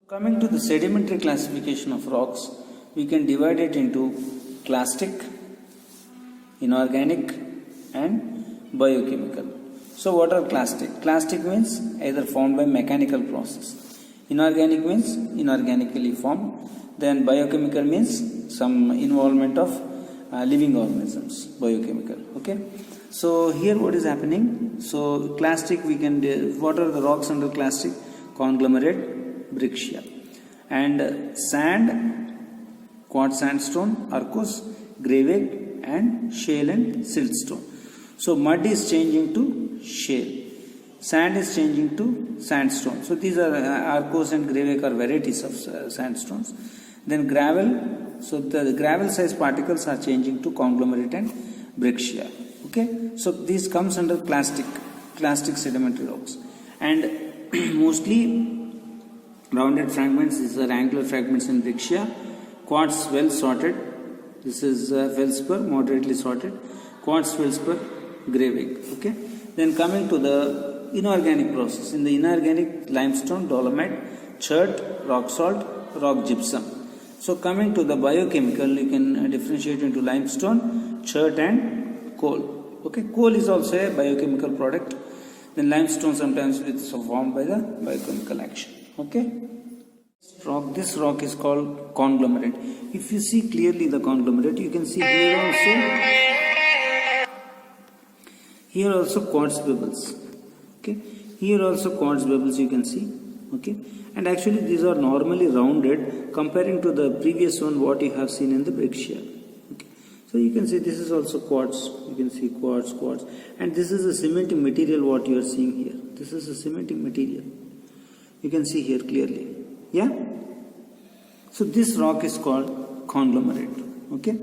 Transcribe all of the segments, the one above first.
Coming to the sedimentary classification of rocks, we can divide it into clastic, inorganic, and biochemical. So, what are clastic? Clastic means either formed by mechanical process. Inorganic means inorganically formed. Then biochemical means some involvement of living organisms, biochemical. Okay. So here what is happening? So clastic we can, what are the rocks under clastic? Conglomerate, breccia, and sand, quartz sandstone, arkose, gravel, and shale and siltstone. So mud is changing to shale, sand is changing to sandstone. So these are arkose and gravel are varieties of sandstones. Then gravel, so the gravel size particles are changing to conglomerate and breccia. Okay, so this comes under clastic sedimentary rocks, and mostly rounded fragments. These are angular fragments in breccia. Quartz well sorted. This is feldspar moderately sorted. Quartz feldspar gravel. Okay. Then coming to the inorganic process. In the inorganic, limestone, dolomite, chert, rock salt, rock gypsum. So coming to the biochemical, you can differentiate into limestone, chert, and coal. Okay, coal is also a biochemical product. Then limestone sometimes it's formed by the biochemical action. Okay. This rock is called conglomerate. If you see clearly the conglomerate, you can see here also quartz pebbles. Okay, here also quartz pebbles you can see. Okay, and actually these are normally rounded comparing to the previous one what you have seen in the breccia. Okay, so you can see this is also quartz. You can see quartz, and this is a cementing material what you are seeing here. This is a cementing material. You can see here clearly. Yeah. So this rock is called conglomerate. Okay,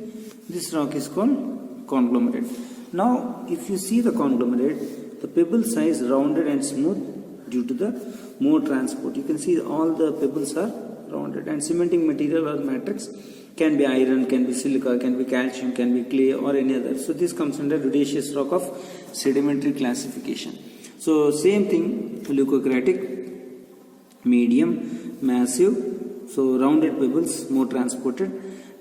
this rock is called conglomerate. Now, if you see the conglomerate, the pebble size rounded and smooth due to the more transport. You can see all the pebbles are rounded, and cementing material or matrix can be iron, can be silica, can be calcium, can be clay, or any other. So this comes under rudasious rock of sedimentary classification. So same thing, leucocratic, medium, massive. So rounded pebbles more transported.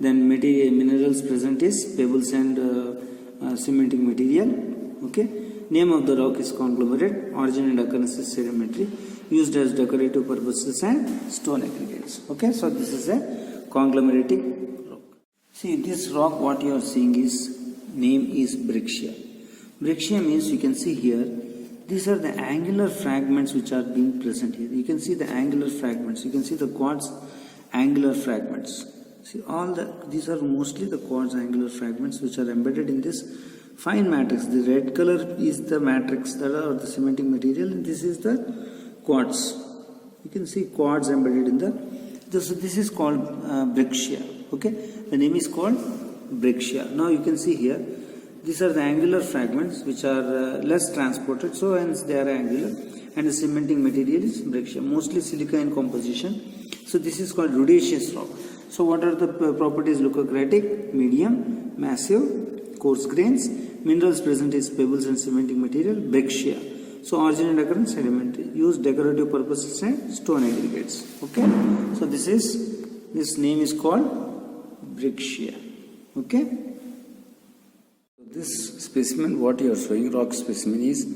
Then minerals present is pebbles and cementing material. Okay. Name of the rock is conglomerate. Origin and occurrence is sedimentary. Used as decorative purposes and stone aggregates. Okay. So this is a conglomeratic rock. See this rock what you are seeing is name is breccia. Breccia means you can see here. These are the angular fragments which are being present here. You can see the angular fragments. You can see the quartz angular fragments. See these are mostly the quartz angular fragments which are embedded in this fine matrix. The red color is the matrix that are the cementing material, and this is the quartz. You can see quartz embedded in this is called breccia. Okay, the name is called breccia. Now you can see here. These are the angular fragments which are less transported, so hence they are angular, and the cementing material is breccia, mostly silica in composition. So this is called rudasious rock. So what are the properties? Leucocratic, medium, massive, coarse grains. Minerals present is pebbles and cementing material, breccia. So origin and occurrence sedimentary. Used decorative purposes and stone aggregates. Okay. So this name is called breccia. Okay. This specimen what you are showing, rock specimen, is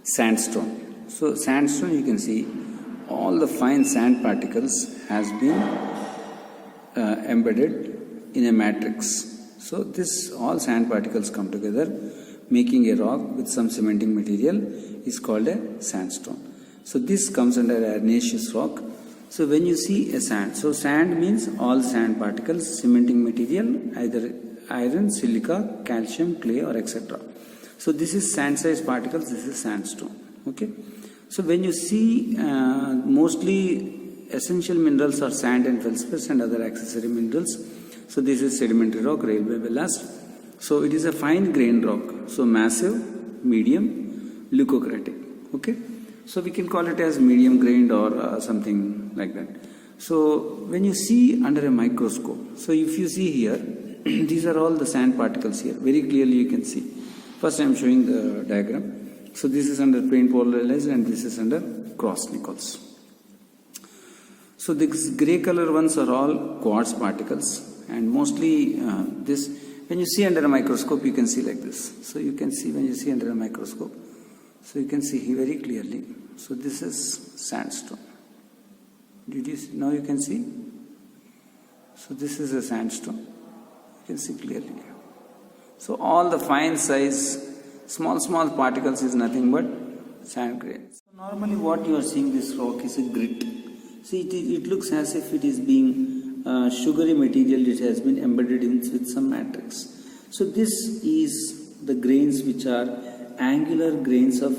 sandstone. So sandstone, you can see all the fine sand particles has been embedded in a matrix. So this all sand particles come together making a rock with some cementing material is called a sandstone. So this comes under arenaceous rock. So when you see a sand, so sand means all sand particles, cementing material, either iron, silica, calcium, clay, or etc. So this is sand size particles, this is sandstone. Okay. So when you see mostly essential minerals are sand and feldspar and other accessory minerals. So this is sedimentary rock, railway ballast. So it is a fine grained rock. So massive, medium, leucocratic. Okay. So we can call it as medium grained or something like that. So when you see under a microscope, so if you see here, these are all the sand particles here. Very clearly you can see. First I am showing the diagram. So this is under plane polarized and this is under cross Nichols. So these grey color ones are all quartz particles, and mostly this, when you see under a microscope you can see like this. So you can see when you see under a microscope, so you can see here very clearly. So this is sandstone. Did you see? Now you can see. So this is a sandstone. You can see clearly. So all the fine size, small particles is nothing but sand grains. So normally what you are seeing, this rock is a grit. See, it looks as if it is being sugary material. It has been embedded in with some matrix. So this is the grains which are angular grains of.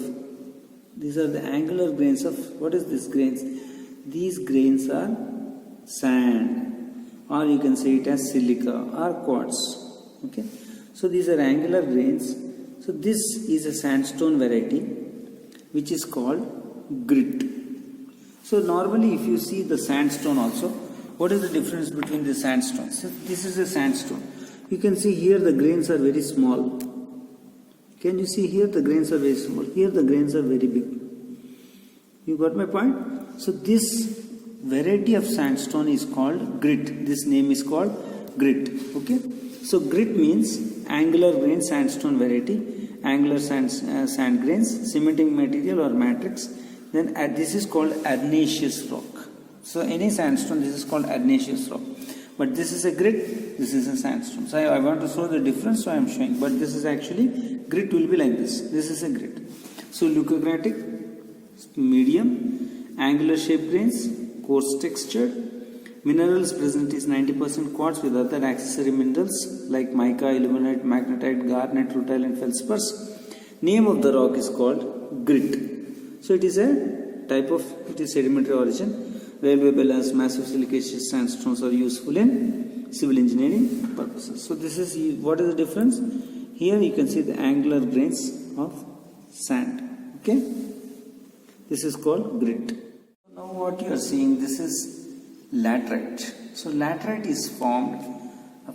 These are the angular grains of. What is this grains? These grains are sand, or you can say it as silica or quartz. Okay. So these are angular grains. So this is a sandstone variety which is called grit. So normally if you see the sandstone also, what is the difference between the sandstone? So this is a sandstone. You can see here the grains are very small. Can you see here the grains are very small? Here the grains are very big. You got my point? So this variety of sandstone is called grit. This name is called grit. Okay. So grit means angular grain sandstone variety, angular sand grains, cementing material or matrix. Then this is called arenaceous rock. So any sandstone, this is called arenaceous rock. But this is a grit, this is a sandstone. So I want to show the difference, so I am showing. But this is actually, grit will be like this. This is a grit. So leucocratic, medium, angular shaped grains, coarse textured. Minerals present is 90% quartz with other accessory minerals like mica, ilmenite, magnetite, garnet, rutile and feldspars. Name of the rock is called grit. So it is a type of, it is sedimentary origin. Railway ballast, massive silicaceous sandstones are useful in civil engineering purposes. So this is, what is the difference? Here you can see the angular grains of sand. Okay. This is called grit. Now what you are seeing, this is laterite. So laterite is formed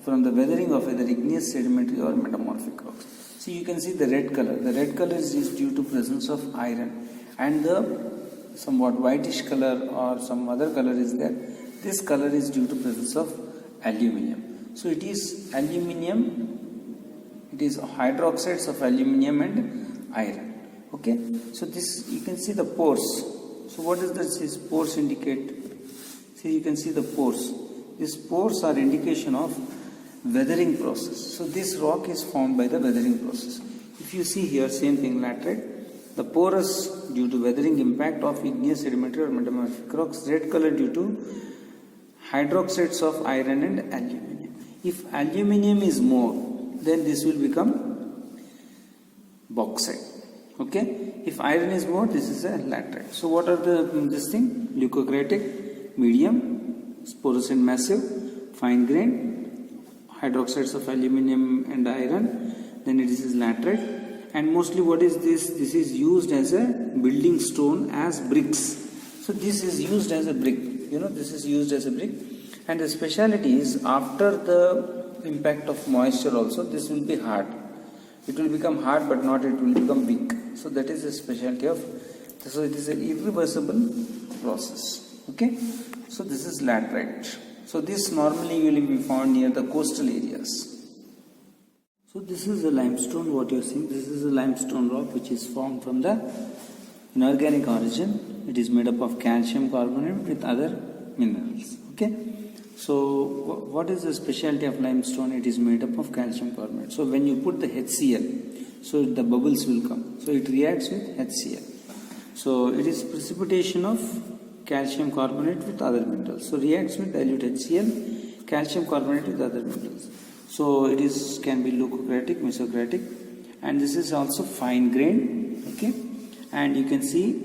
from the weathering of either igneous, sedimentary or metamorphic rocks. So you can see the red color. The red color is due to presence of iron, and the somewhat whitish color or some other color is there. This color is due to presence of aluminium. So it is aluminium, it is hydroxides of aluminium and iron. Okay. So this, you can see the pores. So what does this pores indicate? See, you can see the pores. These pores are indication of weathering process. So this rock is formed by the weathering process. If you see here, same thing, laterite. The porous due to weathering impact of igneous, sedimentary or metamorphic rocks. Red color due to hydroxides of iron and aluminium. If aluminium is more, then this will become bauxite. Okay. If iron is more, this is a laterite. So what are this thing? Leucocratic, medium, porous and massive, fine grain, hydroxides of aluminium and iron. Then it is laterite. And mostly what is this? This is used as a building stone, as bricks. So this is used as a brick. You know, this is used as a brick. And the speciality is, after the impact of moisture also, this will be hard. It will become hard, but not it will become weak. So that is the specialty of, so it is an irreversible process. Okay. So this is laterite. So this normally will be found near the coastal areas. So this is a limestone, what you are seeing. This is a limestone rock which is formed from the inorganic origin. It is made up of calcium carbonate with other minerals. Okay. So what is the specialty of limestone? It is made up of calcium carbonate. So when you put the HCl, so the bubbles will come. So it reacts with HCl. So it is precipitation of calcium carbonate with other minerals. So reacts with dilute HCl, calcium carbonate with other minerals. So it is, can be leucocratic, mesocratic, and this is also fine grain. Okay. And you can see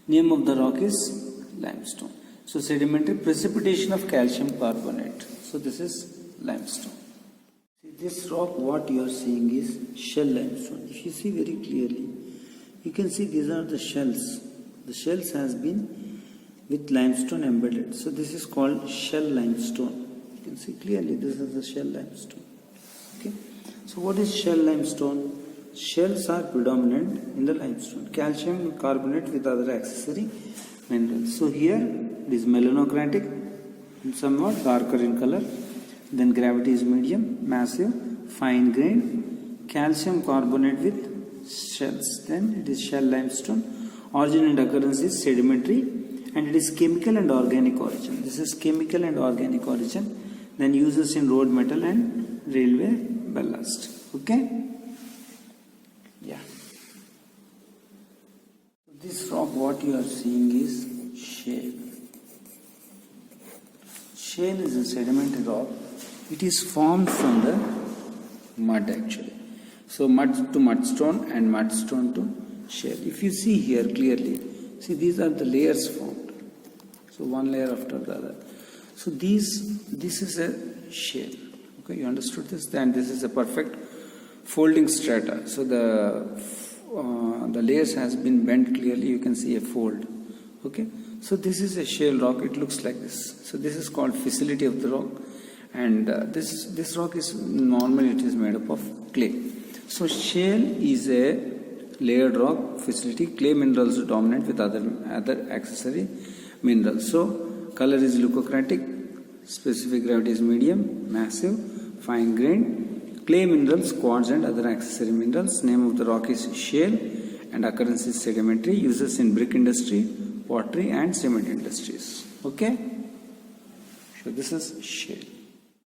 name of the rock is limestone. So sedimentary precipitation of calcium carbonate. So this is limestone. This rock, what you are seeing is shell limestone. If you see very clearly, you can see these are the shells. The shells has been with limestone embedded. So this is called shell limestone. You can see clearly this is the shell limestone. Okay. So what is shell limestone? Shells are predominant in the limestone. Calcium carbonate with other accessory minerals. So here it is melanocratic, somewhat darker in color. Then gravity is medium, massive, fine grained, calcium carbonate with shells. Then it is shell limestone. Origin and occurrence is sedimentary, and it is chemical and organic origin. This is chemical and organic origin. Then uses in road metal and railway ballast. Okay? Yeah. This rock, what you are seeing is shale. Shale is a sedimentary rock. It is formed from the mud actually. So mud to mudstone and mudstone to shale. If you see here clearly, see these are the layers formed. So one layer after the other. So this is a shale. Okay, you understood this? Then this is a perfect folding strata. So the layers has been bent clearly. You can see a fold. Okay. So this is a shale rock. It looks like this. So this is called facility of the rock. And this rock is normally it is made up of clay. So shale is a layered rock facility. Clay minerals are dominant with other accessory minerals. So color is leucocratic, specific gravity is medium, massive, fine grained. Clay minerals, quartz and other accessory minerals. Name of the rock is shale and occurrence is sedimentary. Uses in brick industry, pottery and cement industries. Okay? So this is shale.